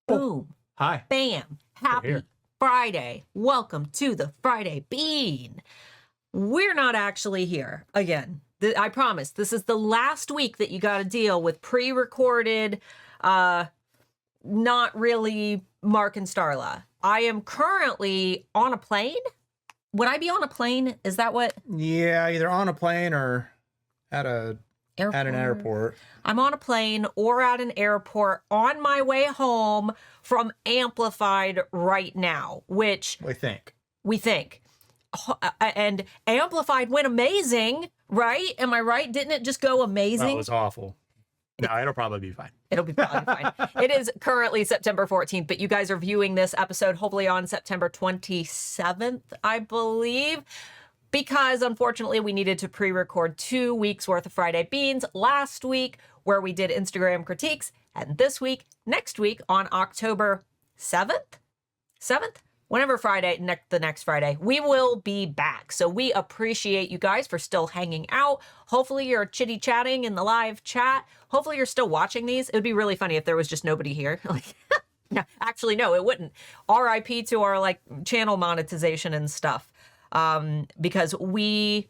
Boom. Hi. Bam. Happy Friday. Welcome to the Friday Bean. We're not actually here again. I promise. This is the last week that you got to deal with pre-recorded, not really Mark and Starla. I am currently on a plane. Would I be on a plane? Is that what? Yeah, either on a plane or at an airport. I'm on a plane or at an airport on my way home from Amplified right now, which we think. And Amplified went amazing, right? Am I right? Didn't it just go amazing? That was awful. No, it'll probably be fine. It'll be probably fine. It is currently September 14th, but you guys are viewing this episode hopefully on September 27th, I believe. Because unfortunately we needed to pre-record 2 weeks worth of Friday Beans last week where we did Instagram critiques, and this week, next week on October 7th, whenever Friday, the next Friday, we will be back. So we appreciate you guys for still hanging out. Hopefully you're chitty chatting in the live chat. Hopefully you're still watching these. It would be really funny if there was just nobody here. No, actually, no, it wouldn't. RIP to our channel monetization and stuff. Because we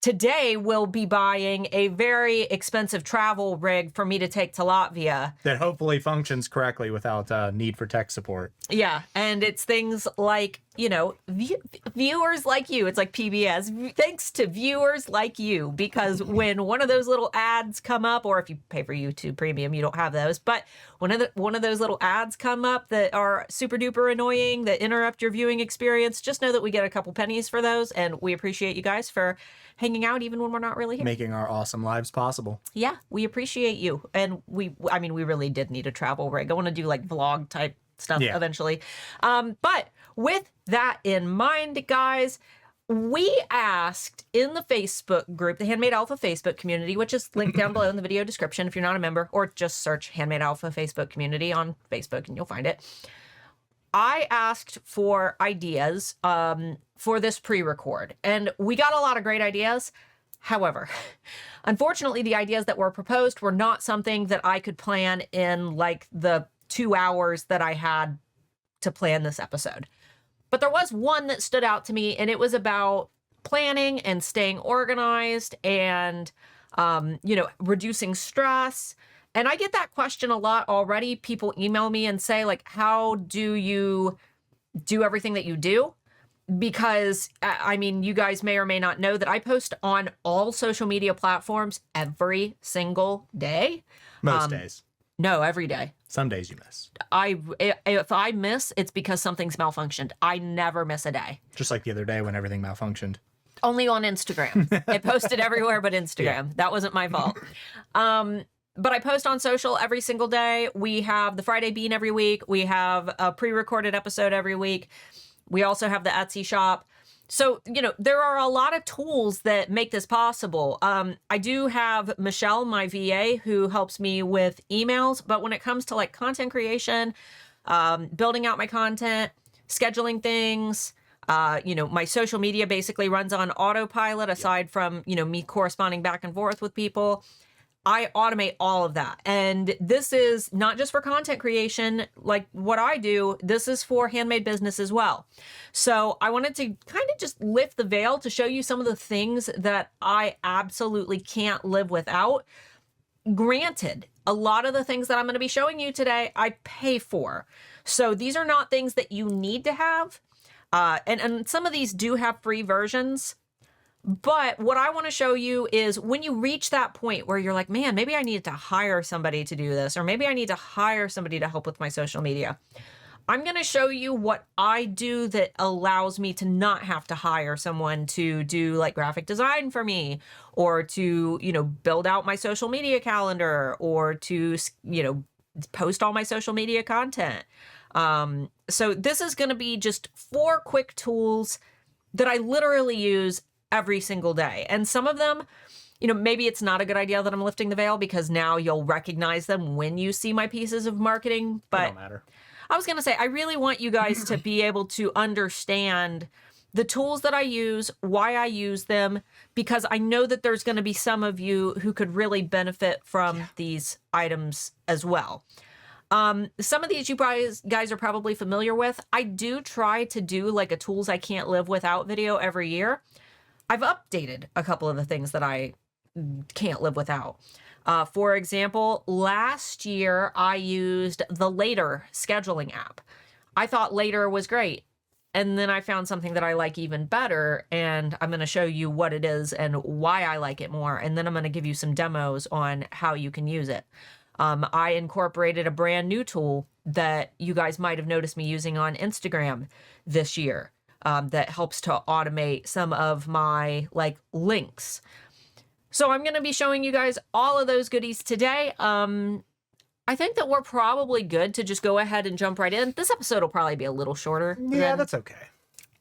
today will be buying a very expensive travel rig for me to take to Latvia. That hopefully functions correctly without need for tech support. Yeah, and it's things like, viewers like you. It's like PBS. Thanks to viewers like you, because when one of those little ads come up, or if you pay for YouTube Premium, you don't have those, but one of those little ads come up that are super duper annoying, that interrupt your viewing experience, just know that we get a couple pennies for those, and we appreciate you guys for hanging out even when we're not really here. Making our awesome lives possible. Yeah, we appreciate you. And we really did need a travel rig. I want to do vlog type stuff eventually. But with that in mind, guys, we asked in the Facebook group, the Handmade Alpha Facebook community, which is linked down below in the video description if you're not a member, or just search Handmade Alpha Facebook community on Facebook and you'll find it. I asked for ideas for this pre-record, and we got a lot of great ideas. However, unfortunately, the ideas that were proposed were not something that I could plan in the 2 hours that I had to plan this episode. But there was one that stood out to me, and it was about planning and staying organized and, reducing stress. And I get that question a lot already. People email me and say, how do you do everything that you do? Because, you guys may or may not know that I post on all social media platforms every single day. Most days. No, every day. Some days you miss. If I miss, it's because something's malfunctioned. I never miss a day. Just like the other day when everything malfunctioned. Only on Instagram. It posted everywhere but Instagram. Yeah. That wasn't my fault. But I post on social every single day. We have the Friday Bean every week. We have a pre-recorded episode every week. We also have the Etsy shop. So, there are a lot of tools that make this possible. I do have Michelle, my VA, who helps me with emails. But when it comes to content creation, building out my content, scheduling things, my social media basically runs on autopilot aside from, me corresponding back and forth with people. I automate all of that. And this is not just for content creation, like what I do, this is for handmade business as well. So I wanted to kind of just lift the veil to show you some of the things that I absolutely can't live without. Granted, a lot of the things that I'm going to be showing you today, I pay for. So these are not things that you need to have. And some of these do have free versions. But what I want to show you is when you reach that point where you're like, man, maybe I need to hire somebody to do this, or maybe I need to hire somebody to help with my social media. I'm going to show you what I do that allows me to not have to hire someone to do graphic design for me, or to, build out my social media calendar, or to, post all my social media content. So this is going to be just 4 quick tools that I literally use every single day. And some of them, maybe it's not a good idea that I'm lifting the veil, because now you'll recognize them when you see my pieces of marketing. But it don't matter. I was going to say, I really want you guys to be able to understand the tools that I use, why I use them, because I know that there's going to be some of you who could really benefit from these items as well. Some of these you guys are probably familiar with. I do try to do like a tools I can't live without video every year. I've updated a couple of the things that I can't live without. For example, last year I used the Later scheduling app. I thought Later was great. And then I found something that I like even better, and I'm going to show you what it is and why I like it more. And then I'm going to give you some demos on how you can use it. I incorporated a brand new tool that you guys might have noticed me using on Instagram this year that helps to automate some of my like links. So I'm going to be showing you guys all of those goodies today. I think that we're probably good to just go ahead and jump right in. This episode will probably be a little shorter. Yeah, that's okay.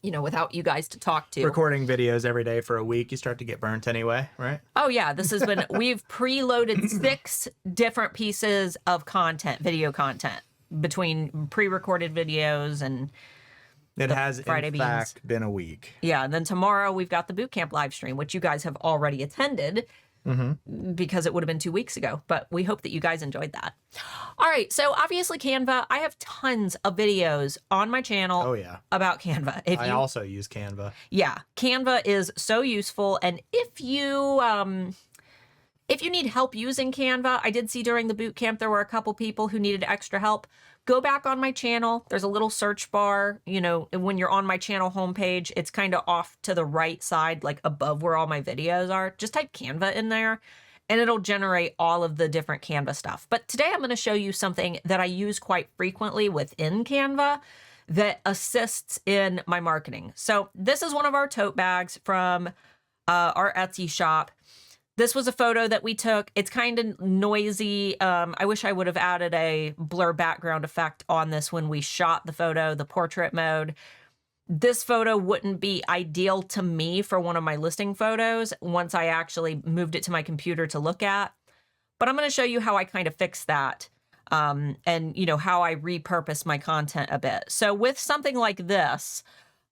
You know, without you guys to talk to. Recording videos every day for a week, you start to get burnt anyway, right? Oh yeah, this has been, we've preloaded 6 different pieces of content, video content, between pre-recorded videos and it has, Friday in beans. fact, been a week. Yeah, and then tomorrow we've got the boot camp live stream, which you guys have already attended. Because it would have been 2 weeks ago, but we hope that you guys enjoyed that. All right, so obviously Canva, I have tons of videos on my channel about Canva. I also use Canva. Yeah, Canva is so useful, and if you need help using Canva, I did see during the boot camp there were a couple people who needed extra help. Go back on my channel. There's a little search bar, you know, when you're on my channel homepage, it's kind of off to the right side, like above where all my videos are. Just type Canva in there and it'll generate all of the different Canva stuff. But today I'm going to show you something that I use quite frequently within Canva that assists in my marketing. So this is one of our tote bags from our Etsy shop. This was a photo that we took. It's kind of noisy. I wish I would have added a blur background effect on this when we shot the photo, the portrait mode. This photo wouldn't be ideal to me for one of my listing photos once I actually moved it to my computer to look at. But I'm going to show you how I kind of fix that and, you know, how I repurpose my content a bit. So with something like this,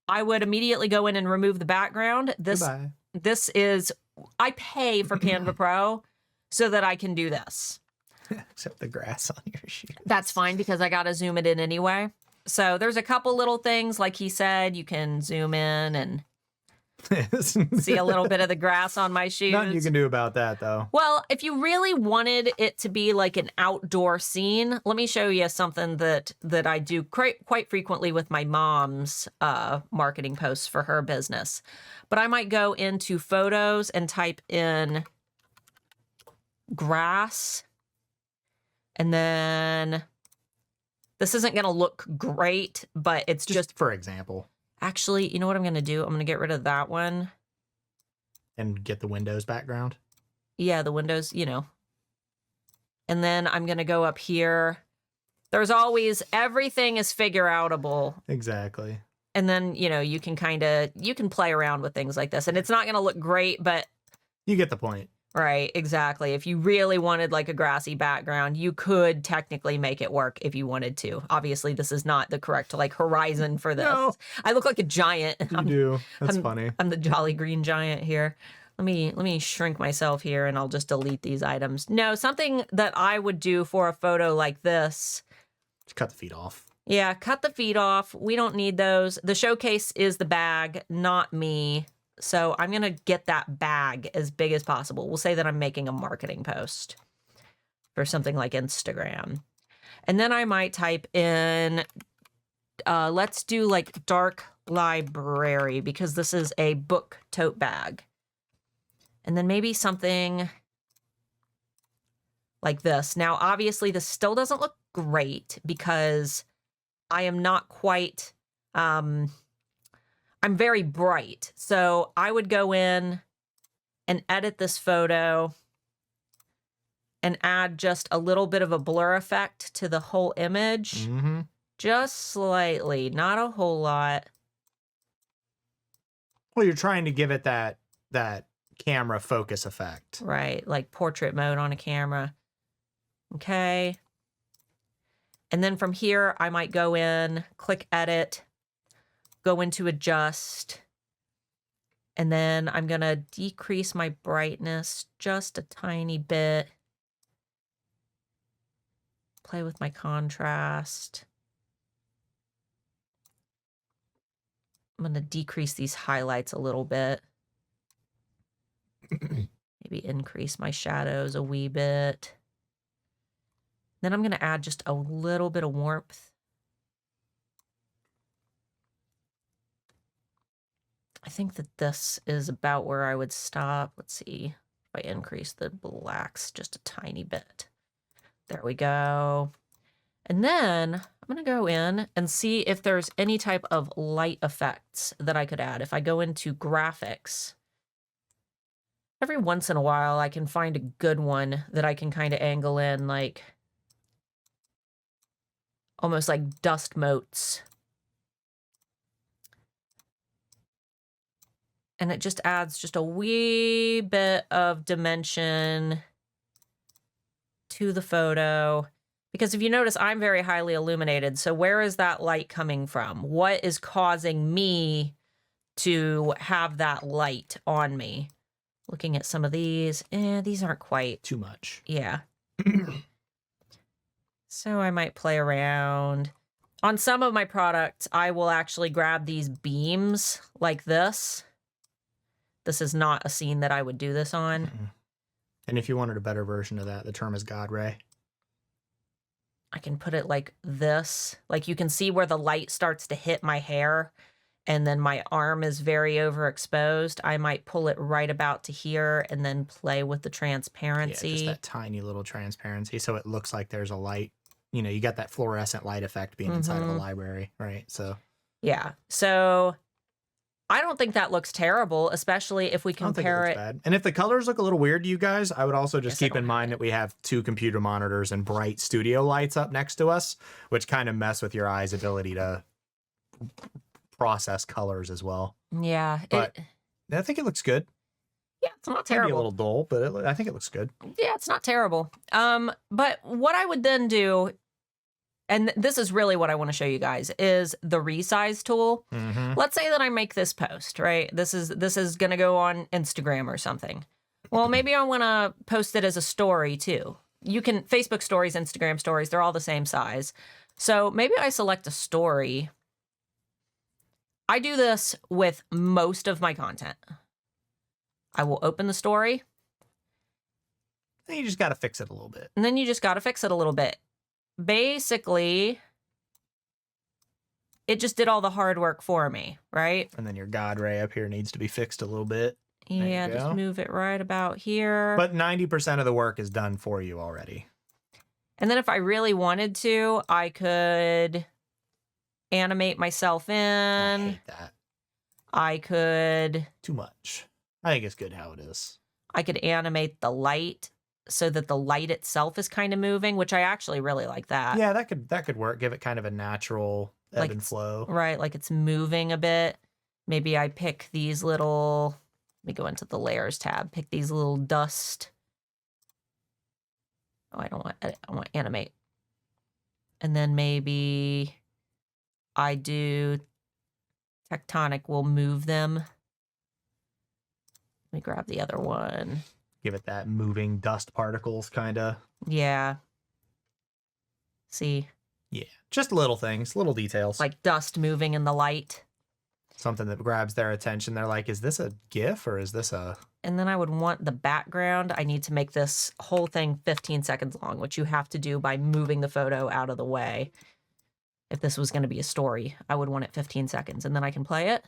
I would immediately go in and remove the background. This is... I pay for Canva Pro so that I can do this. Except the grass on your shoes. That's fine because I got to zoom it in anyway. So there's a couple little things, like he said, you can zoom in and see a little bit of the grass on my shoes. Nothing you can do about that, though. Well, if you really wanted it to be like an outdoor scene, let me show you something that I do quite frequently with my mom's marketing posts for her business. But I might go into photos and type in grass. And then this isn't going to look great, but it's just for example. Actually, you know what I'm going to do? I'm going to get rid of that one. And get the Windows background? Yeah, the Windows, you know. And then I'm going to go up here. There's always, everything is figure outable. Exactly. And then, you know, you can play around with things like this. And it's not going to look great, but... You get the point. Right, exactly. If you really wanted like a grassy background, you could technically make it work if you wanted to. Obviously, this is not the correct like horizon for this. No. I look like a giant. You do. That's funny. I'm the jolly green giant here. Let me shrink myself here and I'll just delete these items. No, something that I would do for a photo like this. Just cut the feet off. Yeah, cut the feet off. We don't need those. The showcase is the bag, not me. So I'm going to get that bag as big as possible. We'll say that I'm making a marketing post for something like Instagram. And then I might type in, let's do like dark library because this is a book tote bag. And then maybe something like this. Now, obviously, this still doesn't look great because I am not quite... I'm very bright, so I would go in and edit this photo and add just a little bit of a blur effect to the whole image. Just slightly, not a whole lot. Well, you're trying to give it that camera focus effect. Right, like portrait mode on a camera. Okay. And then from here, I might go in, click edit, go into adjust, and then I'm going to decrease my brightness just a tiny bit. play with my contrast. I'm going to decrease these highlights a little bit. Maybe increase my shadows a wee bit. Then I'm going to add just a little bit of warmth. I think that this is about where I would stop. Let's see if I increase the blacks just a tiny bit. There we go. And then I'm going to go in and see if there's any type of light effects that I could add. If I go into graphics, every once in a while I can find a good one that I can kind of angle in, like almost like dust motes. And it just adds just a wee bit of dimension to the photo. Because if you notice, I'm very highly illuminated. So where is that light coming from? What is causing me to have that light on me? Looking at some of these, these aren't quite too much. Yeah. So I might play around. On some of my products, I will actually grab these beams like this. This is not a scene that I would do this on. And if you wanted a better version of that, the term is God Ray. I can put it like this. Like you can see where the light starts to hit my hair and then my arm is very overexposed. I might pull it right about to here and then play with the transparency. Yeah, just that tiny little transparency so it looks like there's a light. You know, you got that fluorescent light effect being inside of a library, right? So yeah. So I don't think that looks terrible, especially if we compare it. Bad. And if the colors look a little weird to you guys, I would also just keep in mind that we have 2 computer monitors and bright studio lights up next to us, which kind of mess with your eye's ability to process colors as well. Yeah. But I think it looks good. Yeah, it's not terrible. Maybe a little dull, but I think it looks good. Yeah, it's not terrible. But what I would then do, and this is really what I want to show you guys, is the resize tool. Let's say that I make this post, right? This is going to go on Instagram or something. Well, maybe I want to post it as a story too. You can Facebook stories, Instagram stories, they're all the same size. So maybe I select a story. I do this with most of my content. I will open the story. You just got to fix it a little bit. And then you just got to fix it a little bit. Basically, it just did all the hard work for me, right? And then your God Ray up here needs to be fixed a little bit. Yeah, just move it right about here. But 90% of the work is done for you already. And then if I really wanted to, I could animate myself in. I hate that. I could... Too much. I think it's good how it is. I could animate the light so that the light itself is kind of moving, which I actually really like that. Yeah, that could work. Give it kind of a natural ebb and flow. Right, like it's moving a bit. Maybe I pick these little... Let me go into the layers tab. Pick these little dust. Oh, I want animate. And then maybe I do tectonic. We'll move them. Let me grab the other one. Give it that moving dust particles kind of. Yeah. See? Yeah, just little things, little details. Like dust moving in the light. Something that grabs their attention. They're like, is this a GIF or is this a... And then I would want the background. I need to make this whole thing 15 seconds long, which you have to do by moving the photo out of the way. If this was going to be a story, I would want it 15 seconds. And then I can play it.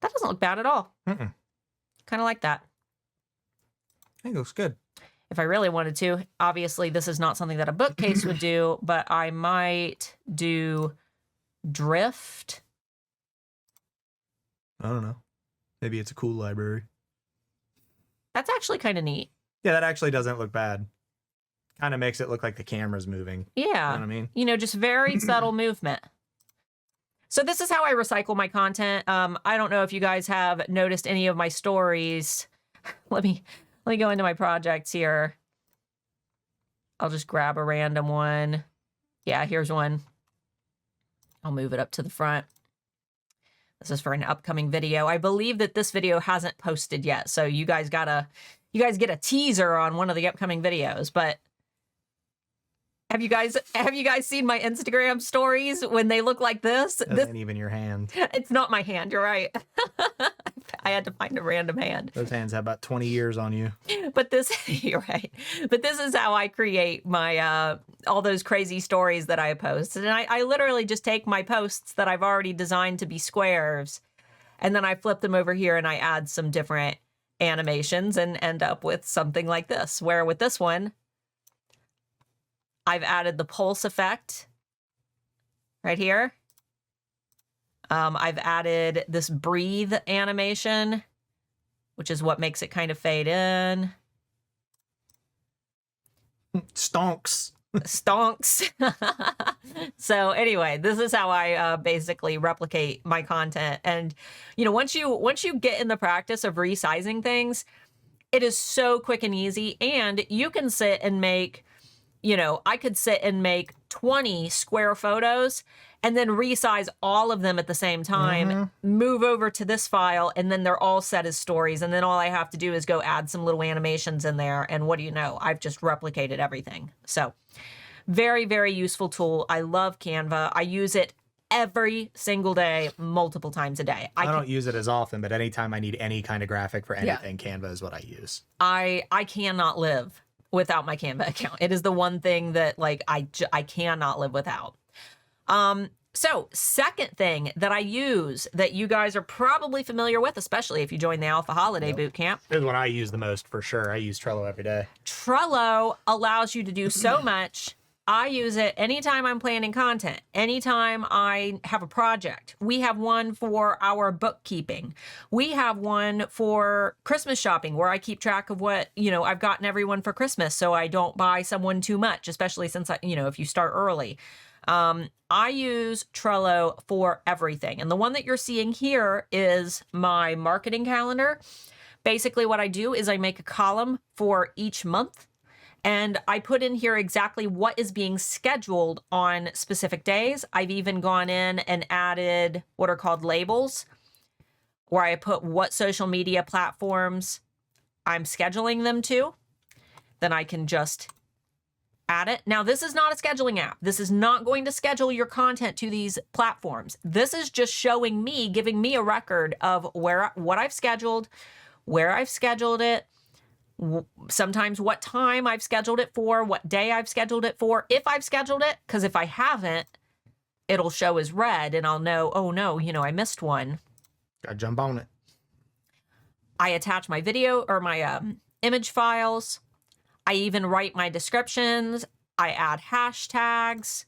That doesn't look bad at all. Kind of like that. I think it looks good. If I really wanted to, obviously this is not something that a bookcase would do, but I might do drift. I don't know. Maybe it's a cool library. That's actually kind of neat. Yeah, that actually doesn't look bad. Kind of makes it look like the camera's moving. Yeah. You know what I mean? You know, just very subtle movement. So this is how I recycle my content. I don't know if you guys have noticed any of my stories. Let me go into my projects here. I'll just grab a random one. Yeah, here's one. I'll move it up to the front. This is for an upcoming video. I believe that this video hasn't posted yet, so you guys get a teaser on one of the upcoming videos, but Have you guys seen my Instagram stories when they look like this? This ain't even your hand. It's not my hand. You're right. I had to find a random hand. Those hands have about 20 years on you. But this, you're right. But this is how I create my all those crazy stories that I post. And I literally just take my posts that I've already designed to be squares, and then I flip them over here and I add some different animations and end up with something like this, where with this one, I've added the pulse effect right here. I've added this breathe animation, which is what makes it kind of fade in. Stonks. Stonks. So anyway, this is how I basically replicate my content. And, once you get in the practice of resizing things, it is so quick and easy. And you can sit and make, I could sit and make 20 square photos and then resize all of them at the same time, move over to this file, and then they're all set as stories. And then all I have to do is go add some little animations in there. And what do you know? I've just replicated everything. So very, very useful tool. I love Canva. I use it every single day, multiple times a day. I don't use it as often, but anytime I need any kind of graphic for anything, Canva is what I use. I cannot live without my Canva account. It is the one thing that I cannot live without. So second thing that I use that you guys are probably familiar with, especially if you join the Alpha Holiday Bootcamp. This is what I use the most for sure. I use Trello every day. Trello allows you to do so much. I use it anytime I'm planning content, anytime I have a project. We have one for our bookkeeping. We have one for Christmas shopping where I keep track of what, I've gotten everyone for Christmas so I don't buy someone too much, especially since, if you start early. I use Trello for everything. And the one that you're seeing here is my marketing calendar. Basically what I do is I make a column for each month. And I put in here exactly what is being scheduled on specific days. I've even gone in and added what are called labels, where I put what social media platforms I'm scheduling them to. Then I can just add it. Now, this is not a scheduling app. This is not going to schedule your content to these platforms. This is just showing me, giving me a record of what I've scheduled, where I've scheduled it, sometimes what time I've scheduled it for, what day I've scheduled it for, if I've scheduled it, because if I haven't, it'll show as red and I'll know, oh no, I missed one. Gotta jump on it. I attach my video or my image files. I even write my descriptions. I add hashtags.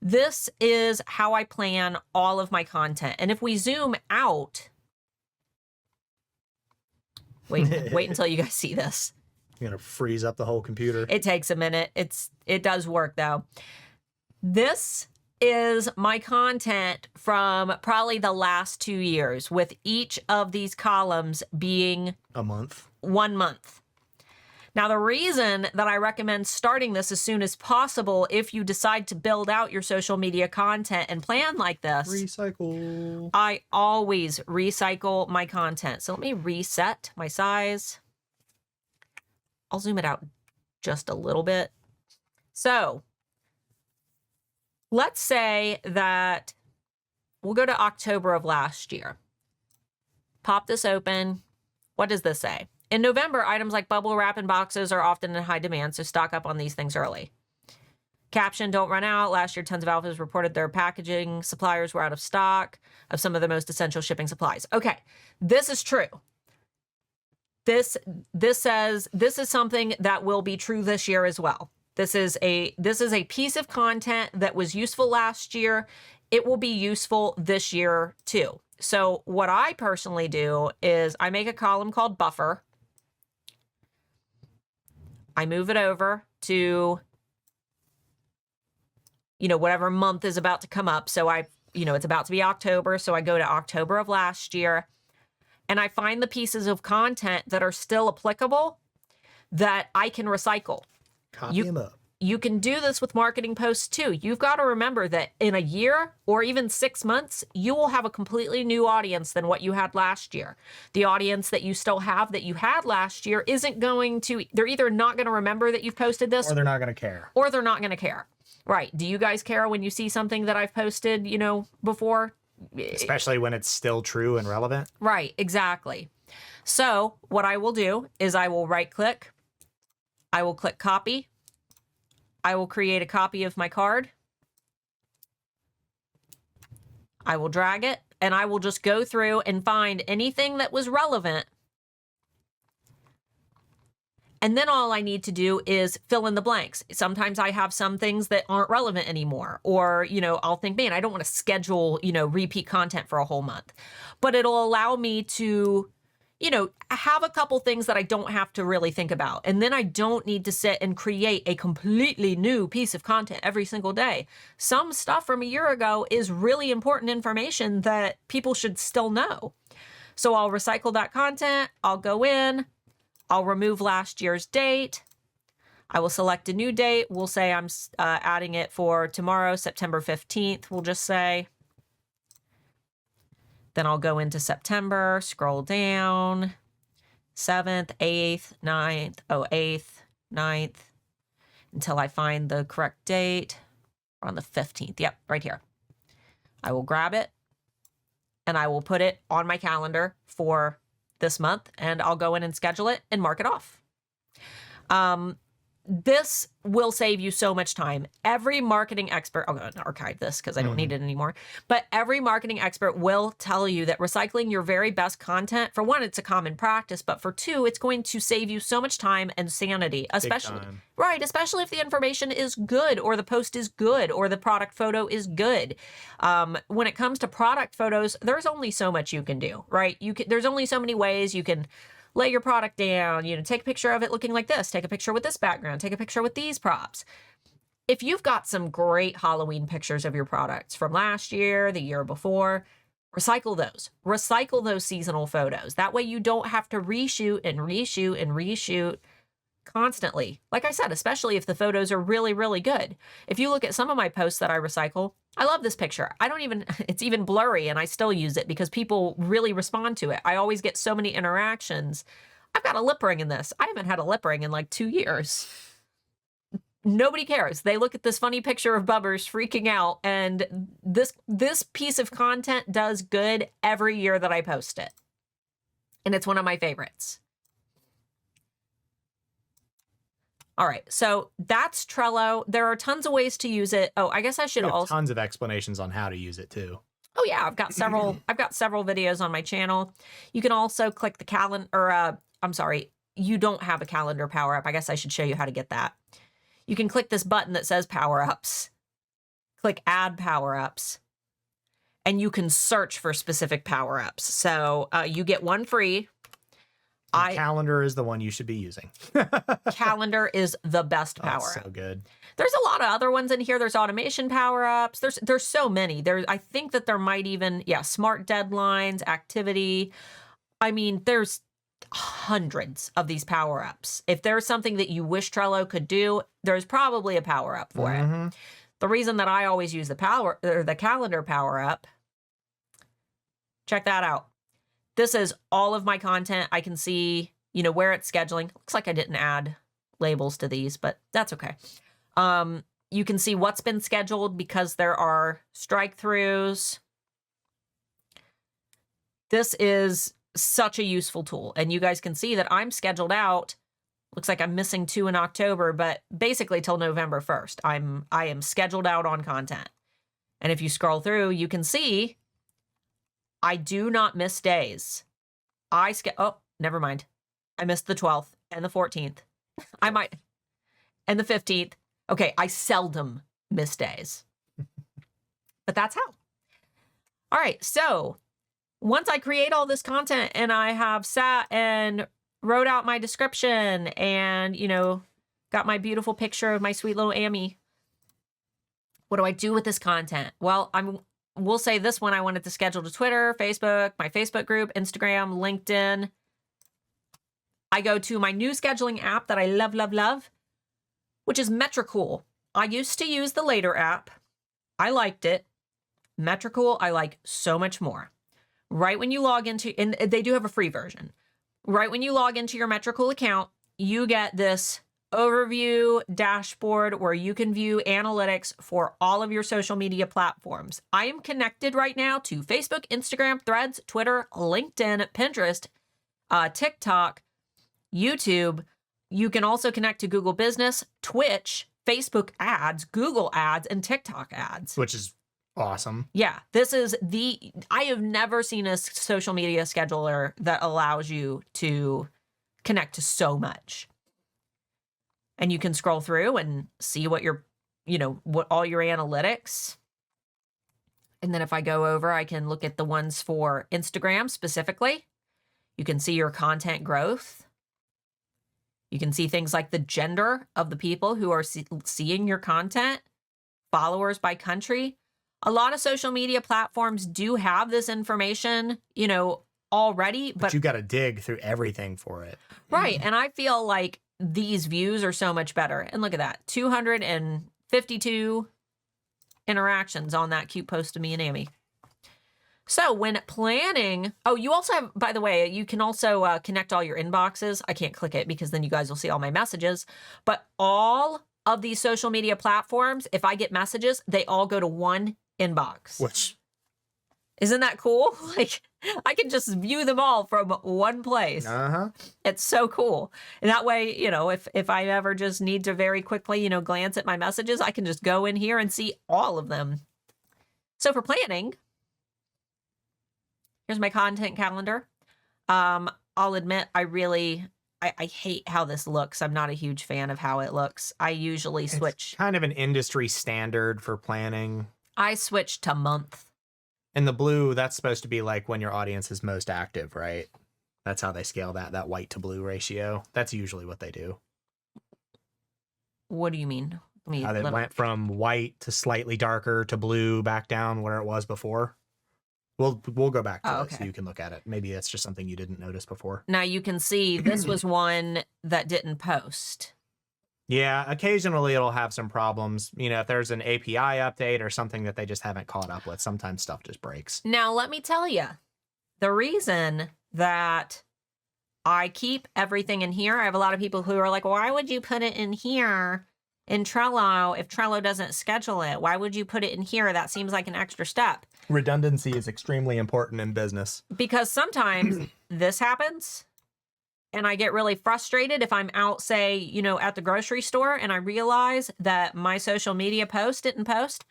This is how I plan all of my content. And if we zoom out, wait until you guys see this. You're gonna freeze up the whole computer. It takes a minute. It does work though. This is my content from probably the last 2 years, with each of these columns being a month. 1 month. Now, the reason that I recommend starting this as soon as possible, if you decide to build out your social media content and plan like this, recycle. I always recycle my content. So let me reset my size. I'll zoom it out just a little bit. So let's say that we'll go to October of last year. Pop this open. What does this say? In November, items like bubble wrap and boxes are often in high demand, so stock up on these things early. Caption, don't run out. Last year, tons of alphas reported their packaging suppliers were out of stock of some of the most essential shipping supplies. Okay, this is true. This says this is something that will be true this year as well. This is a piece of content that was useful last year. It will be useful this year too. So what I personally do is I make a column called buffer. I move it over to, whatever month is about to come up. So it's about to be October. So I go to October of last year and I find the pieces of content that are still applicable that I can recycle. Copy them up. You can do this with marketing posts too. You've got to remember that in a year or even 6 months, you will have a completely new audience than what you had last year. The audience that you still have that you had last year isn't going to, they're either not going to remember that you've posted this, or they're not going to care. Or they're not going to care. Right. Do you guys care when you see something that I've posted, before? Especially when it's still true and relevant. Right, exactly. So what I will do is I will right click, I will click copy, I will create a copy of my card, I will drag it, and I will just go through and find anything that was relevant. And then all I need to do is fill in the blanks. Sometimes I have some things that aren't relevant anymore, or, I'll think, man, I don't want to schedule, repeat content for a whole month, but it'll allow me to, have a couple things that I don't have to really think about. And then I don't need to sit and create a completely new piece of content every single day. Some stuff from a year ago is really important information that people should still know. So I'll recycle that content. I'll go in, I'll remove last year's date. I will select a new date. We'll say I'm adding it for tomorrow, September 15th, we'll just say. Then I'll go into September, scroll down, 7th, 8th, 9th, 8th, 9th, until I find the correct date. We're on the 15th. Yep, right here. I will grab it and I will put it on my calendar for this month, and I'll go in and schedule it and mark it off. This will save you so much time. Every marketing expert, I'll go and archive this because I don't need it anymore, but every marketing expert will tell you that recycling your very best content, for one, it's a common practice, but for two, it's going to save you so much time and sanity, especially, right, especially if the information is good, or the post is good, or the product photo is good. When it comes to product photos, there's only so much you can do, right? There's only so many ways you can lay your product down, take a picture of it looking like this, take a picture with this background, take a picture with these props. If you've got some great Halloween pictures of your products from last year, the year before, recycle those. Recycle those seasonal photos. That way you don't have to reshoot and reshoot and reshoot constantly. Like I said, especially if the photos are really, really good. If you look at some of my posts that I recycle, I love this picture. It's even blurry, and I still use it because people really respond to it. I always get so many interactions. I've got a lip ring in this. I haven't had a lip ring in like 2 years. Nobody cares. They look at this funny picture of Bubbers freaking out, and this piece of content does good every year that I post it. And it's one of my favorites. All right, so that's Trello. There are tons of ways to use it. Oh, I guess I should also tons of explanations on how to use it too. Oh yeah, I've got several videos on my channel. You can also click the calendar, or I'm sorry, you don't have a calendar power up. I guess I should show you how to get that. You can click this button that says power ups. Click add power ups, and you can search for specific power ups. So you get one free. Calendar is the one you should be using. Calendar is the best power up. So good. There's a lot of other ones in here. There's automation power ups. There's so many. I think that there might even, smart deadlines, activity. I mean, there's hundreds of these power ups. If there's something that you wish Trello could do, there's probably a power up for it. The reason that I always use the calendar power up, check that out. This is all of my content. I can see, where it's scheduling. Looks like I didn't add labels to these, but that's okay. You can see what's been scheduled because there are strike-throughs. This is such a useful tool. And you guys can see that I'm scheduled out. Looks like I'm missing 2 in October, but basically till November 1st. I am scheduled out on content. And if you scroll through, you can see I do not miss days. Oh, never mind. I missed the 12th and the 14th. And the 15th. Okay, I seldom miss days. But that's how. All right, so once I create all this content and I have sat and wrote out my description and, got my beautiful picture of my sweet little Amy, what do I do with this content? Well, we'll say this one I wanted to schedule to Twitter, Facebook, my Facebook group, Instagram, LinkedIn. I go to my new scheduling app that I love, love, love, which is Metrical. I used to use the later app. I liked it. Metrical, I like so much more. Right when you log into, and they do have a free version. Right when you log into your Metrical account, you get this overview dashboard where you can view analytics for all of your social media platforms. I am connected right now to Facebook, Instagram, Threads, Twitter, LinkedIn, Pinterest, TikTok, YouTube. You can also connect to Google Business, Twitch, Facebook ads, Google ads, and TikTok ads. Which is awesome. Yeah, I have never seen a social media scheduler that allows you to connect to so much. And you can scroll through and see what what all your analytics. And then if I go over, I can look at the ones for Instagram specifically. You can see your content growth. You can see things like the gender of the people who are seeing your content, followers by country. A lot of social media platforms do have this information, already. But you got to dig through everything for it. Right. And I feel like these views are so much better. And look at that, 252 interactions on that cute post of me and Amy. So when planning, you also have, by the way, you can also connect all your inboxes. I can't click it because then you guys will see all my messages. But all of these social media platforms, if I get messages, they all go to one inbox. Which, isn't that cool? Like, I can just view them all from one place. It's so cool. And that way, if I ever just need to very quickly, glance at my messages, I can just go in here and see all of them. So for planning, here's my content calendar. I'll admit, I hate how this looks. I'm not a huge fan of how it looks. I usually switch. It's kind of an industry standard for planning. I switch to month. And the blue, that's supposed to be like when your audience is most active, right? That's how they scale that white to blue ratio. That's usually what they do. What do you mean? How they went from white to slightly darker to blue back down where it was before. We'll go back to it so you can look at it. Maybe that's just something you didn't notice before. Now you can see this was one that didn't post. Yeah, occasionally it'll have some problems. If there's an API update or something that they just haven't caught up with, sometimes stuff just breaks. Now, let me tell you, the reason that I keep everything in here, I have a lot of people who are like, why would you put it in here in Trello if Trello doesn't schedule it? Why would you put it in here? That seems like an extra step. Redundancy is extremely important in business. Because sometimes this happens. And I get really frustrated if I'm out, say, at the grocery store and I realize that my social media post didn't post.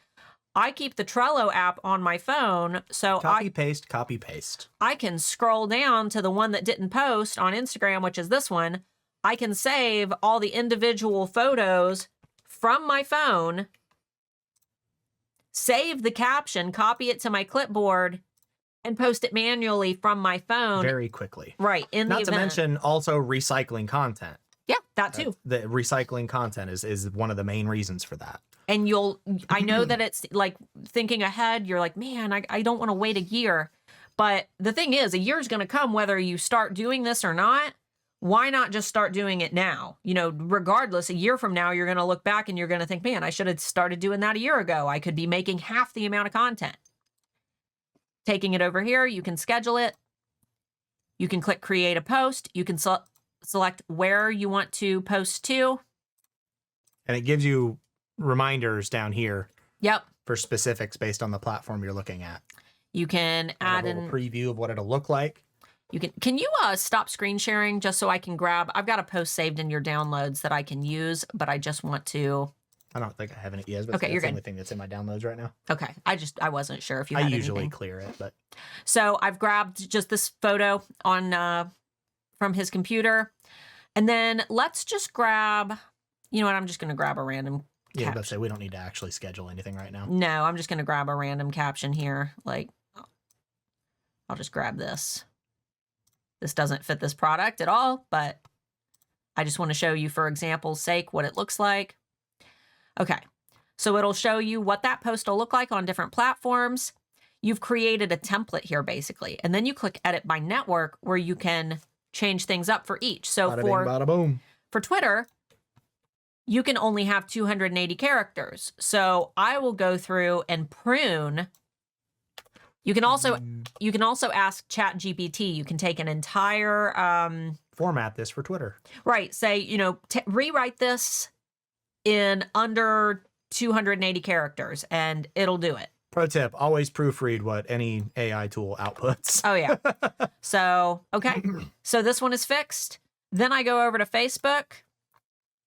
I keep the Trello app on my phone. So copy, paste. I can scroll down to the one that didn't post on Instagram, which is this one. I can save all the individual photos from my phone, save the caption, copy it to my clipboard, and post it manually from my phone. Very quickly. Right. Not to mention also recycling content. Yeah, that too. The recycling content is one of the main reasons for that. And I know that it's like thinking ahead, you're like, man, I don't want to wait a year. But the thing is, a year is going to come whether you start doing this or not. Why not just start doing it now? Regardless, a year from now, you're going to look back and you're going to think, man, I should have started doing that a year ago. I could be making half the amount of content. Taking it over here, you can schedule it. You can click create a post. You can select where you want to post to. And it gives you reminders down here. Yep. For specifics based on the platform you're looking at. You can add a little preview of what it'll look like. Can you stop screen sharing just so I can grab? I've got a post saved in your downloads that I can use, but I just want to. I don't think I have it yet, but okay, that's the only thing that's in my downloads right now. Okay. I wasn't sure if you had anything. I usually clear it, but. So I've grabbed just this photo on from his computer. And then let's just grab, you know what, I'm just going to grab a random caption. But say we don't need to actually schedule anything right now. No, I'm just going to grab a random caption here. Like, I'll just grab this. This doesn't fit this product at all, but I just want to show you for example's sake what it looks like. Okay, so it'll show you what that post will look like on different platforms. You've created a template here basically, and then you click edit by network where you can change things up for each. So bada bing, bada boom. For Twitter, you can only have 280 characters. So I will go through and prune. You can also ask ChatGPT. You can take an entire format this for Twitter. Right. Say, you know, rewrite this in under 280 characters and it'll do it. Pro tip, always proofread what any AI tool outputs. Oh, yeah. So, okay. So this one is fixed. Then I go over to Facebook.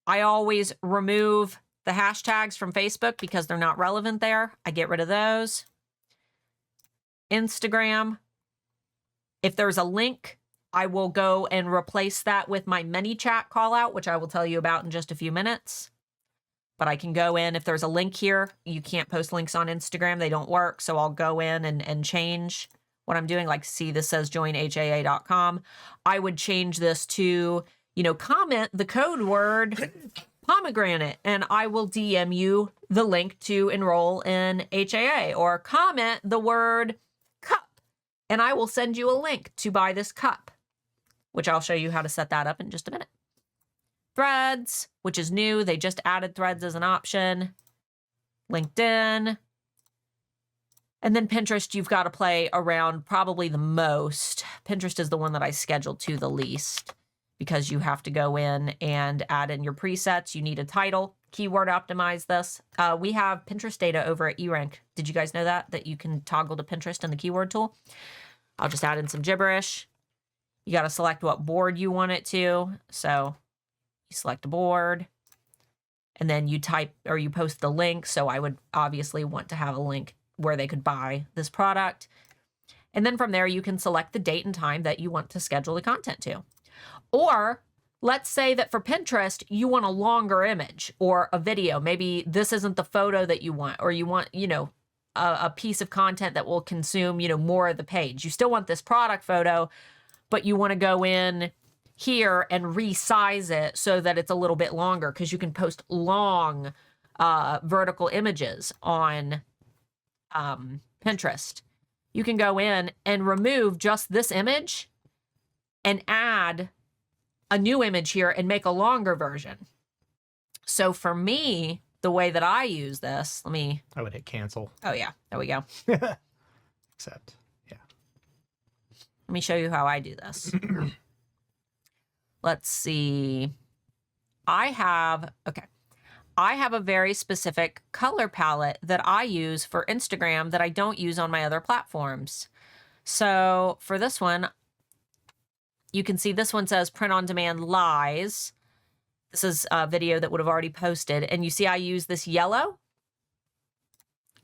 I always remove the hashtags from Facebook because they're not relevant there. I get rid of those. Instagram. If there's a link, I will go and replace that with my ManyChat call out, which I will tell you about in just a few minutes. But I can go in, if there's a link here, you can't post links on Instagram. They don't work. So I'll go in and change what I'm doing. Like, see, this says joinhaa.com. I would change this to, you know, comment the code word pomegranate, and I will DM you the link to enroll in HAA, or comment the word cup, and I will send you a link to buy this cup, which I'll show you how to set that up in just a minute. Threads, which is new. They just added threads as an option. LinkedIn. And then Pinterest, you've got to play around probably the most. Pinterest is the one that I scheduled to the least because you have to go in and add in your presets. You need a title, keyword optimize this. We have Pinterest data over at eRank. Did you guys know that you can toggle to Pinterest in the keyword tool? I'll just add in some gibberish. You got to select what board you want it to. So you select a board and then you type or you post the link. So I would obviously want to have a link where they could buy this product. And then from there, you can select the date and time that you want to schedule the content to. Or let's say that for Pinterest, you want a longer image or a video. Maybe this isn't the photo that you want, or you want, you know, a piece of content that will consume, you know, more of the page. You still want this product photo, but you want to go in here and resize it so that it's a little bit longer, because you can post long vertical images on Pinterest. You can go in and remove just this image and add a new image here and make a longer version. So for me, the way that I use this, I would hit cancel. Oh yeah, there we go. Accept. Yeah. Let me show you how I do this. Let's see. I have a very specific color palette that I use for Instagram that I don't use on my other platforms. So for this one, you can see this one says print on demand lies. This is a video that would have already posted. And you see I use this yellow.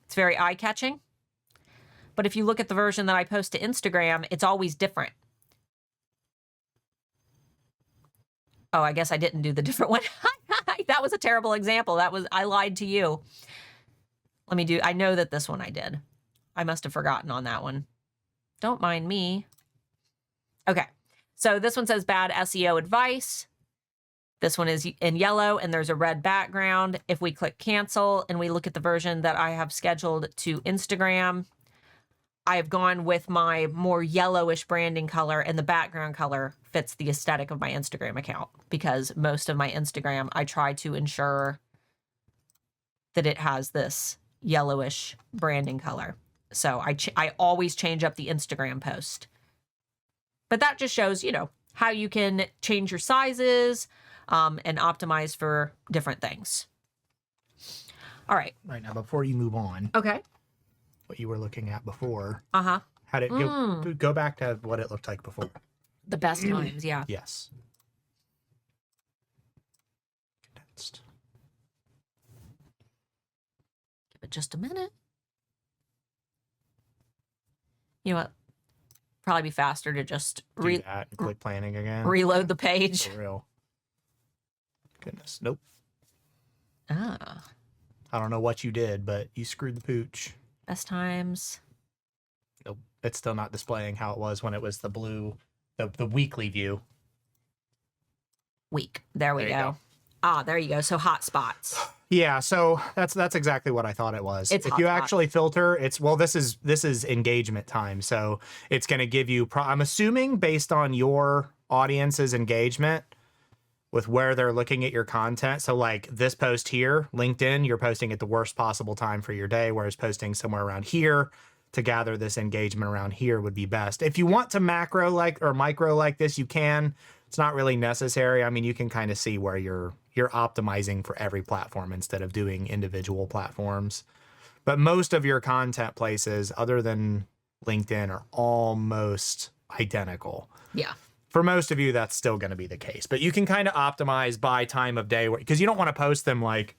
It's very eye-catching. But if you look at the version that I post to Instagram, it's always different. Oh, I guess I didn't do the different one. That was a terrible example. I lied to you. I know that this one I did. I must have forgotten on that one. Don't mind me. Okay. So this one says bad SEO advice. This one is in yellow and there's a red background. If we click cancel and we look at the version that I have scheduled to Instagram, I have gone with my more yellowish branding color, and the background color fits the aesthetic of my Instagram account, because most of my Instagram, I try to ensure that it has this yellowish branding color. So I always change up the Instagram post. But that just shows, you know, how you can change your sizes and optimize for different things. All right. Right now, before you move on. Okay. What you were looking at before. Uh-huh. How did it go back to what it looked like before? The best times, yeah. Yes. Condensed. Give it just a minute. You know what? Probably be faster to just Do that and click planning again. Reload the page. For real. Goodness. Nope. Ah. I don't know what you did, but you screwed the pooch. Best times. Nope. It's still not displaying how it was when it was the blue, the weekly view. Week. There we go. Ah, there you go. So hot spots. Yeah, so that's exactly what I thought it was. It's if you actually filter, this is engagement time. So it's going to give you, I'm assuming based on your audience's engagement with where they're looking at your content. So like this post here, LinkedIn, you're posting at the worst possible time for your day, whereas posting somewhere around here to gather this engagement around here would be best. If you want to macro like or micro like this, you can. it's not really necessary. I mean, you can kind of see where you're optimizing for every platform instead of doing individual platforms. But most of your content places, other than LinkedIn, are almost identical. Yeah. For most of you, that's still going to be the case. But you can kind of optimize by time of day, because you don't want to post them like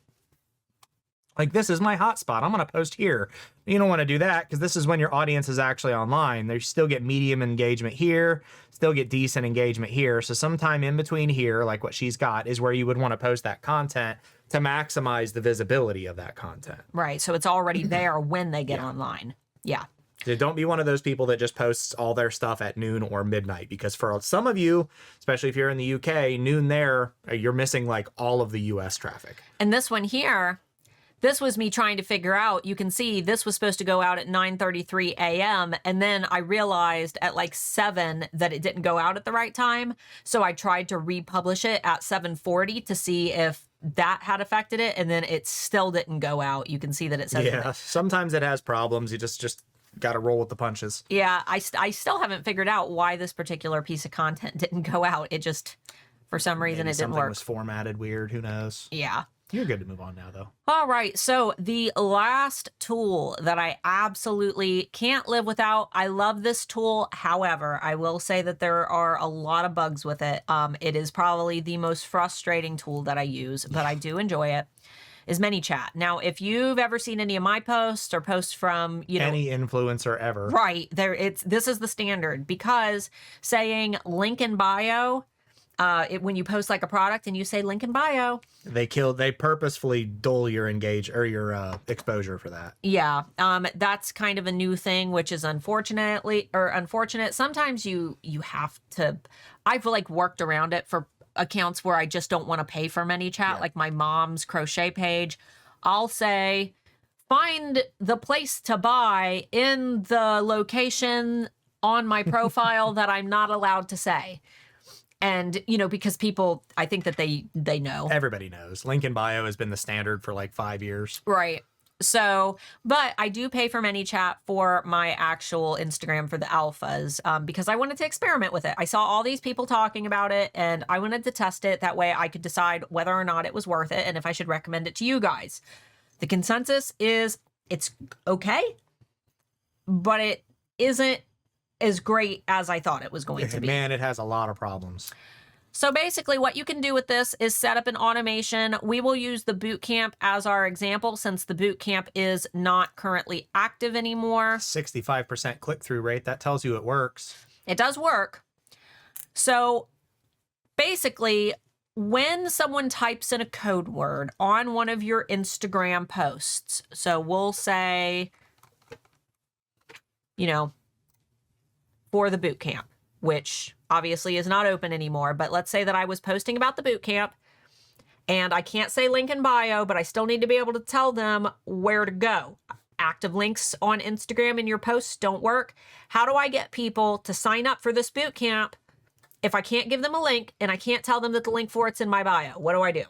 this is my hotspot, I'm going to post here. You don't want to do that because this is when your audience is actually online. They still get medium engagement here, still get decent engagement here. So sometime in between here, like what she's got, is where you would want to post that content to maximize the visibility of that content. Right. So it's already there when they get online. Yeah. So don't be one of those people that just posts all their stuff at noon or midnight, because for some of you, especially if you're in the UK, noon there, you're missing like all of the US traffic. And this one here, this was me trying to figure out, you can see this was supposed to go out at 9:33 a.m. And then I realized at like 7 that it didn't go out at the right time. So I tried to republish it at 7:40 to see if that had affected it. And then it still didn't go out. You can see that it says. Yeah, sometimes it has problems. You just got to roll with the punches. Yeah, I still haven't figured out why this particular piece of content didn't go out. It just, for some reason, Maybe it didn't work. Something was formatted weird. Who knows? Yeah. You're good to move on now, though. All right. So the last tool that I absolutely can't live without. I love this tool. However, I will say that there are a lot of bugs with it. It is probably the most frustrating tool that I use, but I do enjoy it. Is ManyChat. Now, if you've ever seen any of my posts or posts from, any influencer ever, right there, this is the standard, because saying link in bio, when you post like a product and you say link in bio, they purposefully dull your exposure for that. Yeah. That's kind of a new thing, which is unfortunate. Sometimes you have to, I've like worked around it for accounts where I just don't want to pay for ManyChat, like my mom's crochet page. I'll say, find the place to buy in the location on my profile that I'm not allowed to say. And, because people, I think that they know. Everybody knows. Link in bio has been the standard for like 5 years. Right. So, but I do pay for ManyChat for my actual Instagram for the alphas, because I wanted to experiment with it. I saw all these people talking about it and I wanted to test it. That way I could decide whether or not it was worth it and if I should recommend it to you guys. The consensus is it's okay, but it isn't as great as I thought it was going to be. Man, it has a lot of problems. So basically what you can do with this is set up an automation. We will use the bootcamp as our example since the bootcamp is not currently active anymore. 65% click-through rate. That tells you it works. It does work. So basically, when someone types in a code word on one of your Instagram posts, so we'll say, for the bootcamp, which obviously is not open anymore, but let's say that I was posting about the bootcamp and I can't say link in bio, but I still need to be able to tell them where to go. Active links on Instagram in your posts don't work. How do I get people to sign up for this bootcamp if I can't give them a link and I can't tell them that the link for it's in my bio? What do I do?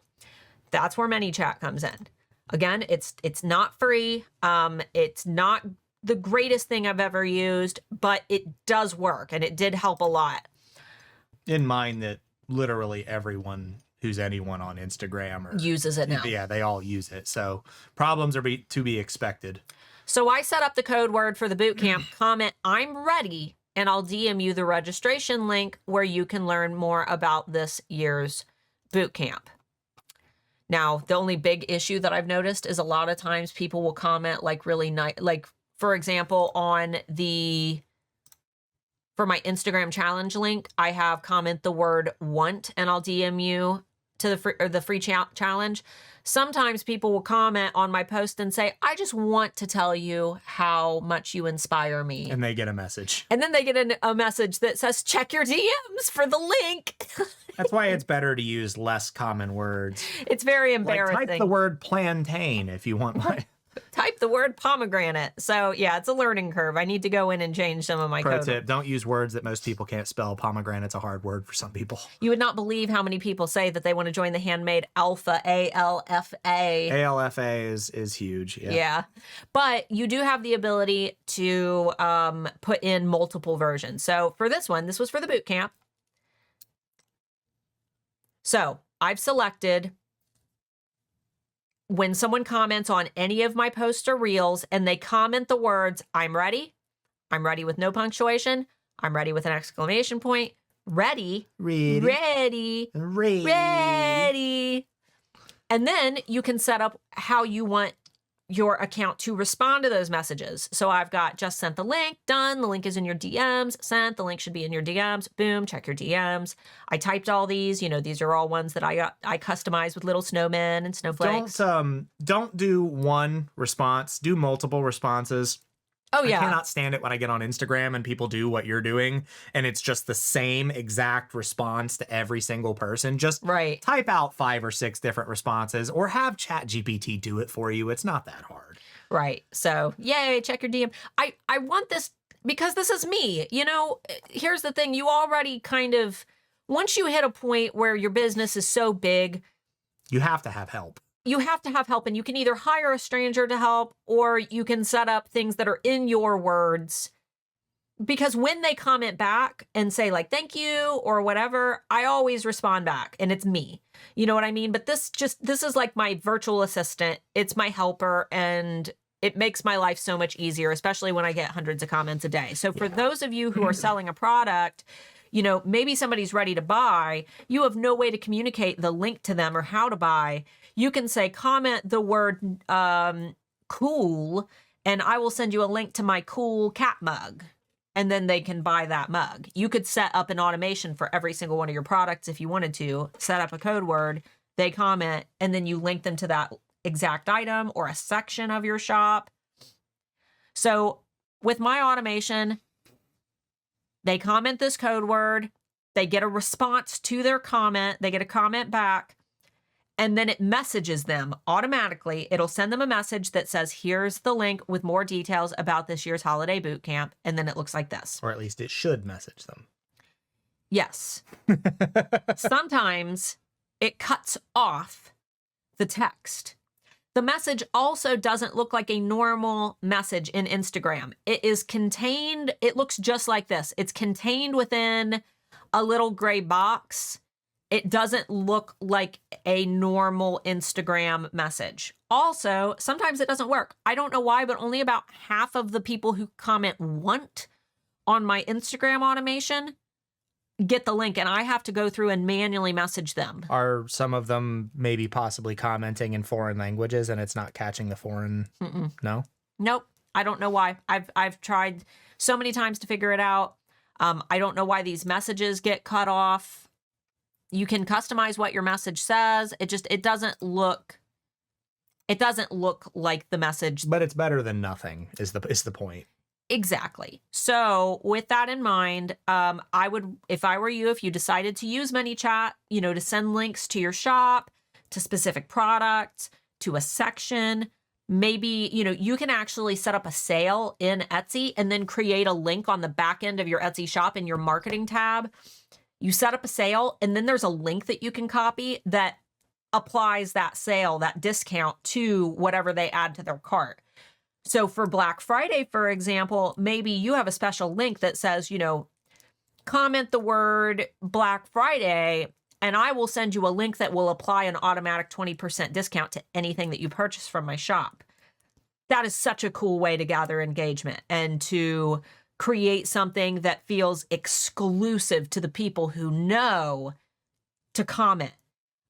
That's where ManyChat comes in. Again, it's not free. It's not the greatest thing I've ever used, but it does work and it did help a lot. In mind that literally everyone who's anyone on Instagram uses it now. Yeah, they all use it. So problems are to be expected. So I set up the code word for the bootcamp, comment I'm ready, and I'll DM you the registration link where you can learn more about this year's bootcamp. Now, the only big issue that I've noticed is a lot of times people will comment like really nice, like for example, for my Instagram challenge link, I have comment the word want and I'll DM you to the free challenge. Sometimes people will comment on my post and say, I just want to tell you how much you inspire me. And they get a message. And then they get a message that says, check your DMs for the link. That's why it's better to use less common words. It's very embarrassing. Like type the word plantain if you want my... Type the word pomegranate. So yeah, it's a learning curve. I need to go in and change some of my code. Pro tip, don't use words that most people can't spell. Pomegranate's a hard word for some people. You would not believe how many people say that they want to join the Handmade Alpha, ALFA. ALFA is huge. Yeah. Yeah. But you do have the ability to put in multiple versions. So for this one, this was for the bootcamp. So I've selected when someone comments on any of my posts or reels and they comment the words, I'm ready with no punctuation, I'm ready with an exclamation point, ready. And then you can set up how you want your account to respond to those messages. So I've got just sent the link, done. The link is in your DMs, sent. The link should be in your DMs. Boom, check your DMs. I typed all these. You know, these are all ones that I customized with little snowmen and snowflakes. Don't do one response. Do multiple responses. Oh, yeah. I cannot stand it when I get on Instagram and people do what you're doing and it's just the same exact response to every single person. Just type out 5 or 6 different responses or have ChatGPT do it for you. It's not that hard. Right. So, yay, check your DM. I want this because this is me. You know, here's the thing. You already kind of, once you hit a point where your business is so big, you have to have help. You have to have help, and you can either hire a stranger to help or you can set up things that are in your words. Because when they comment back and say like, thank you or whatever, I always respond back and it's me. You know what I mean? But this is like my virtual assistant. It's my helper and it makes my life so much easier, especially when I get hundreds of comments a day. So for those of you who are selling a product, you know, maybe somebody's ready to buy, you have no way to communicate the link to them or how to buy. You can say, comment the word cool, and I will send you a link to my cool cat mug. And then they can buy that mug. You could set up an automation for every single one of your products if you wanted to. Set up a code word, they comment, and then you link them to that exact item or a section of your shop. So with my automation, they comment this code word, they get a response to their comment, they get a comment back, and then it messages them automatically. It'll send them a message that says, here's the link with more details about this year's holiday boot camp. And then it looks like this. Or at least it should message them. Yes. Sometimes it cuts off the text. The message also doesn't look like a normal message in Instagram. It is contained. It looks just like this. It's contained within a little gray box. It doesn't look like a normal Instagram message. Also, sometimes it doesn't work. I don't know why, but only about half of the people who comment want on my Instagram automation get the link, and I have to go through and manually message them. Are some of them maybe possibly commenting in foreign languages and it's not catching the foreign? No? Nope. I don't know why. I've tried so many times to figure it out. I don't know why these messages get cut off. You can customize what your message says. It doesn't look like the message. But it's better than nothing is the point. Exactly. So with that in mind, I would, if I were you, if you decided to use ManyChat, you know, to send links to your shop, to specific products, to a section, maybe, you know, you can actually set up a sale in Etsy and then create a link on the back end of your Etsy shop in your marketing tab. You set up a sale and then there's a link that you can copy that applies that sale, that discount to whatever they add to their cart. So for Black Friday, for example, maybe you have a special link that says, you know, comment the word Black Friday and I will send you a link that will apply an automatic 20% discount to anything that you purchase from my shop. That is such a cool way to gather engagement and to create something that feels exclusive to the people who know to comment.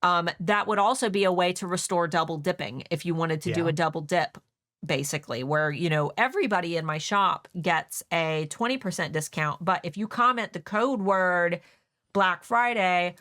That would also be a way to restore double dipping if you wanted to do a double dip, basically, where, you know, everybody in my shop gets a 20% discount. But if you comment the code word Black Friday,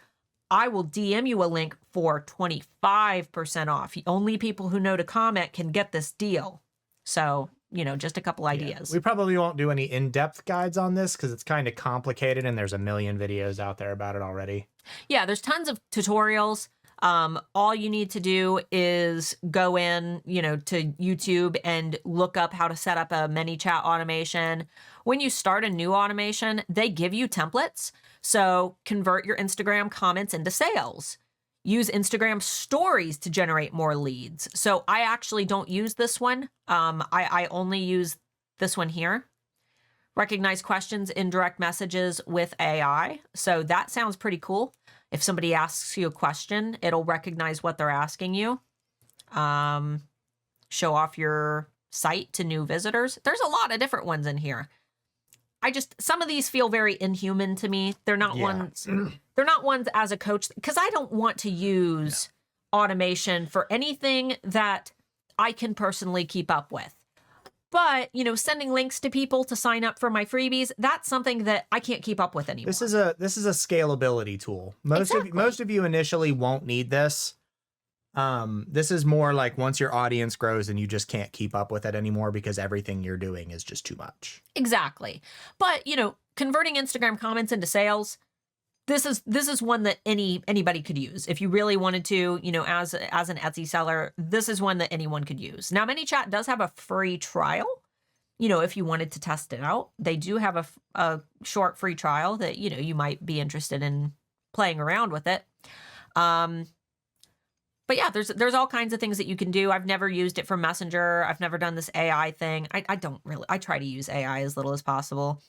I will DM you a link for 25% off. Only people who know to comment can get this deal. So, you know, just a couple ideas. We probably won't do any in-depth guides on this because it's kind of complicated and there's a million videos out there about it already. Yeah, there's tons of tutorials. All you need to do is go in, you know, to YouTube and look up how to set up a ManyChat automation. When you start a new automation, they give you templates. So convert your Instagram comments into sales. Use Instagram stories to generate more leads. So I actually don't use this one. I only use this one here. recognize questions in direct messages with AI. So that sounds pretty cool. If somebody asks you a question, it'll recognize what they're asking you. Show off your site to new visitors. There's a lot of different ones in here. Some of these feel very inhuman to me. They're not ones as a coach, because I don't want to use automation for anything that I can personally keep up with. But, sending links to people to sign up for my freebies, that's something that I can't keep up with anymore. This is a scalability tool. Most of you initially won't need this. This is more like once your audience grows and you just can't keep up with it anymore because everything you're doing is just too much. Exactly. But, converting Instagram comments into sales, this is one that anybody could use. If you really wanted to, as an Etsy seller, this is one that anyone could use. Now, ManyChat does have a free trial. If you wanted to test it out, they do have a short free trial that, you might be interested in playing around with it. But yeah, there's all kinds of things that you can do. I've never used it for Messenger. I've never done this AI thing. I try to use AI as little as possible.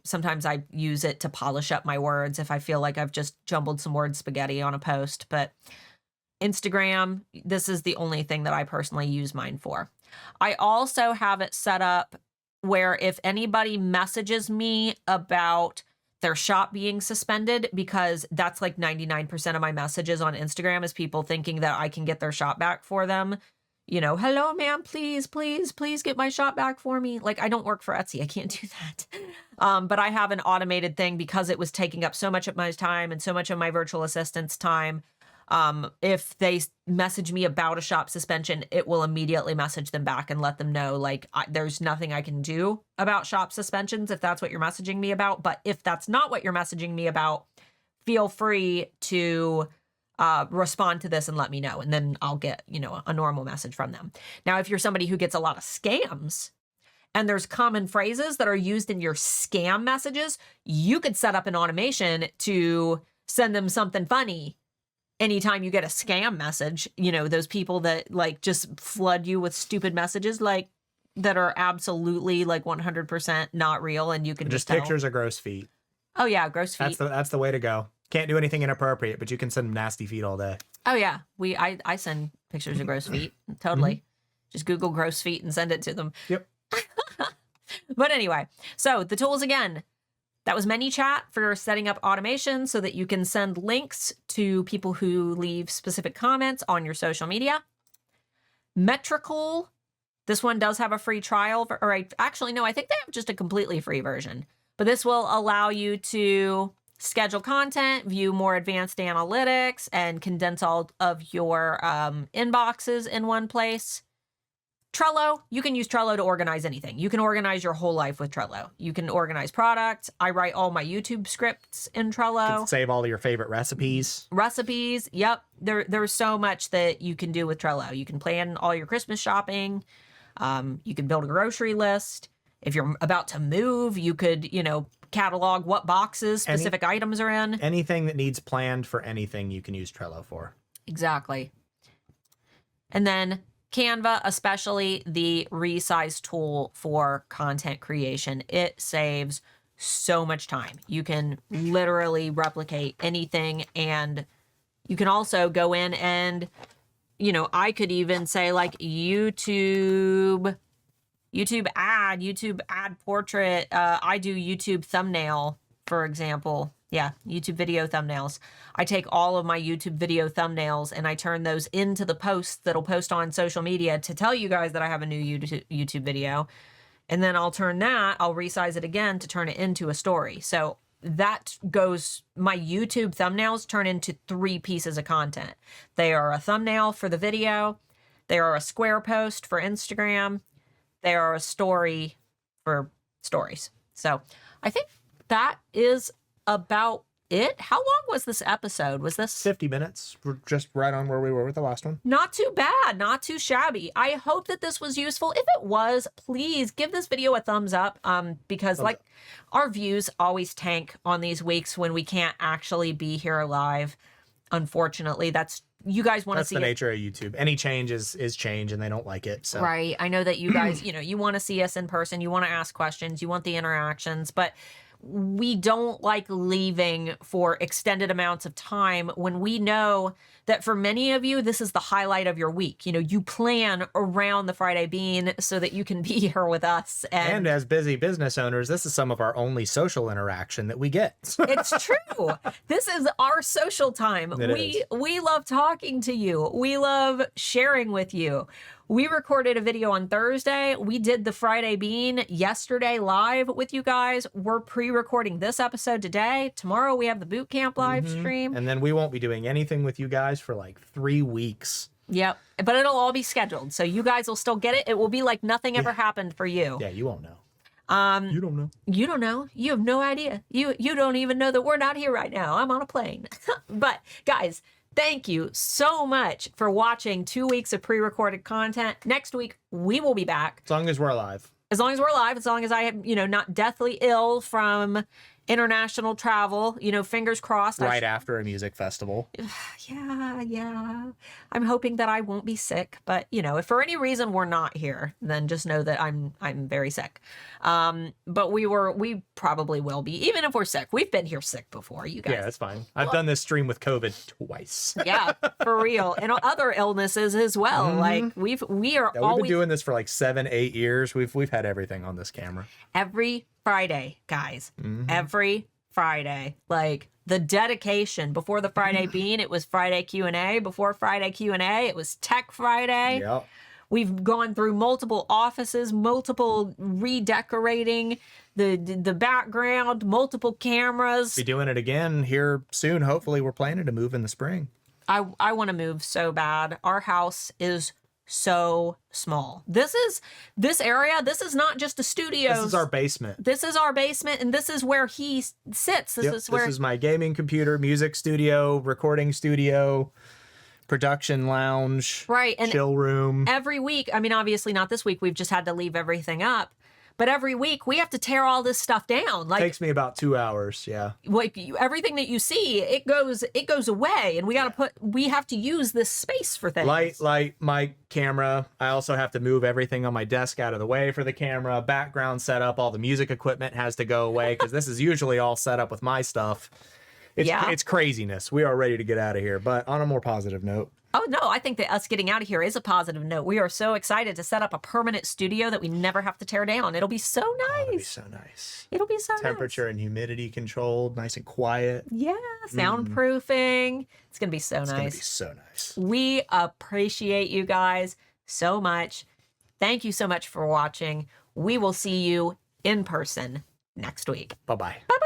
Sometimes I use it to polish up my words if I feel like I've just jumbled some word spaghetti on a post. But Instagram, this is the only thing that I personally use mine for. I also have it set up where if anybody messages me about their shop being suspended, because that's like 99% of my messages on Instagram is people thinking that I can get their shop back for them. Hello, ma'am, please get my shop back for me. Like, I don't work for Etsy. I can't do that. But I have an automated thing because it was taking up so much of my time and so much of my virtual assistant's time. If they message me about a shop suspension, it will immediately message them back and let them know, like, there's nothing I can do about shop suspensions if that's what you're messaging me about. But if that's not what you're messaging me about, feel free to respond to this and let me know. And then I'll get, a normal message from them. Now, if you're somebody who gets a lot of scams and there's common phrases that are used in your scam messages, you could set up an automation to send them something funny anytime you get a scam message. Those people that like just flood you with stupid messages, like that are absolutely like 100% not real. And you can just tell. Pictures of gross feet. Oh yeah. Gross feet. That's the way to go. Can't do anything inappropriate, but you can send them nasty feet all day. Oh yeah. I send pictures of gross feet. Totally. Just Google gross feet and send it to them. Yep. But anyway, so the tools again, that was ManyChat for setting up automation so that you can send links to people who leave specific comments on your social media. Metrical, this one does have a free trial, actually, no, I think they have just a completely free version. But this will allow you to schedule content, view more advanced analytics, and condense all of your inboxes in one place. Trello, you can use Trello to organize anything. You can organize your whole life with Trello. You can organize products. I write all my YouTube scripts in Trello. You can save all of your favorite recipes. Yep. There's so much that you can do with Trello. You can plan all your Christmas shopping. You can build a grocery list. If you're about to move, you could, catalog what boxes specific items are in. Anything that needs planned for anything, you can use Trello for. Exactly. And then Canva, especially the resize tool for content creation, it saves so much time. You can literally replicate anything, and you can also go in and, I could even say like YouTube ad portrait. I do YouTube thumbnail, for example. Yeah, YouTube video thumbnails. I take all of my YouTube video thumbnails and I turn those into the posts that'll post on social media to tell you guys that I have a new YouTube video. And then I'll resize it again to turn it into a story. So that goes, my YouTube thumbnails turn into 3 pieces of content. They are a thumbnail for the video. They are a square post for Instagram. They are a story for stories. So I think that is about it. How long was this episode? Was this 50 minutes? We're just right on where we were with the last one. Not too bad, not too shabby. I hope that this was useful. If it was, please give this video a thumbs up, because our views always tank on these weeks when we can't actually be here live. unfortunately. You guys want to That's see the it. nature of YouTube. Any change is change, and they don't like it. So Right. I know that you guys, you want to see us in person, you want to ask questions, you want the interactions, but we don't like leaving for extended amounts of time when we know that for many of you, this is the highlight of your week. You plan around the Friday Bean so that you can be here with us. And as busy business owners, this is some of our only social interaction that we get. It's true. This is our social time. We love talking to you. We love sharing with you. We recorded a video on Thursday. We did the Friday Bean yesterday live with you guys. We're pre-recording this episode today. Tomorrow we have the boot camp live stream. And then we won't be doing anything with you guys for like 3 weeks. Yep. But it'll all be scheduled. So you guys will still get it. It will be like nothing ever happened for you. Yeah, you won't know. You don't know. You don't know. You have no idea. You don't even know that we're not here right now. I'm on a plane. But guys, thank you so much for watching 2 weeks of pre-recorded content. Next week, we will be back. As long as we're alive. As long as we're alive, as long as I am, not deathly ill from international travel, fingers crossed. Right after a music festival. Yeah. I'm hoping that I won't be sick, but if for any reason we're not here, then just know that I'm very sick. But we probably will be, even if we're sick. We've been here sick before, you guys. Yeah, that's fine. I've done this stream with COVID twice. Yeah, for real. And other illnesses as well. Like we've been doing this for like 7-8 years. We've had everything on this camera. Every Friday, guys. Every Friday. Like the dedication before the Friday Bean, it was Friday Q&A. Before Friday Q&A, it was Tech Friday. Yep. We've gone through multiple offices, multiple redecorating the background, multiple cameras. Be doing it again here soon. Hopefully, we're planning to move in the spring. I want to move so bad. Our house is so small. This area, this is not just a studio. This is our basement. This is our basement, and this is where he sits. This is my gaming computer, music studio, recording studio, production lounge, right, and chill room. Every week, I mean, obviously not this week, we've just had to leave everything up. But every week we have to tear all this stuff down. Like, takes me about 2 hours. Yeah. Like everything that you see, it goes away, and we have to use this space for things. Light, mic, camera. I also have to move everything on my desk out of the way for the camera. Background setup. All the music equipment has to go away because this is usually all set up with my stuff. It's craziness. We are ready to get out of here. But on a more positive note. Oh, no, I think that us getting out of here is a positive note. We are so excited to set up a permanent studio that we never have to tear down. It'll be so nice. It'll be so nice. It'll be so Temperature and humidity controlled, nice and quiet. Yeah, soundproofing. It's going to be so nice. It's going to be so nice. We appreciate you guys so much. Thank you so much for watching. We will see you in person next week. Bye-bye. Bye-bye.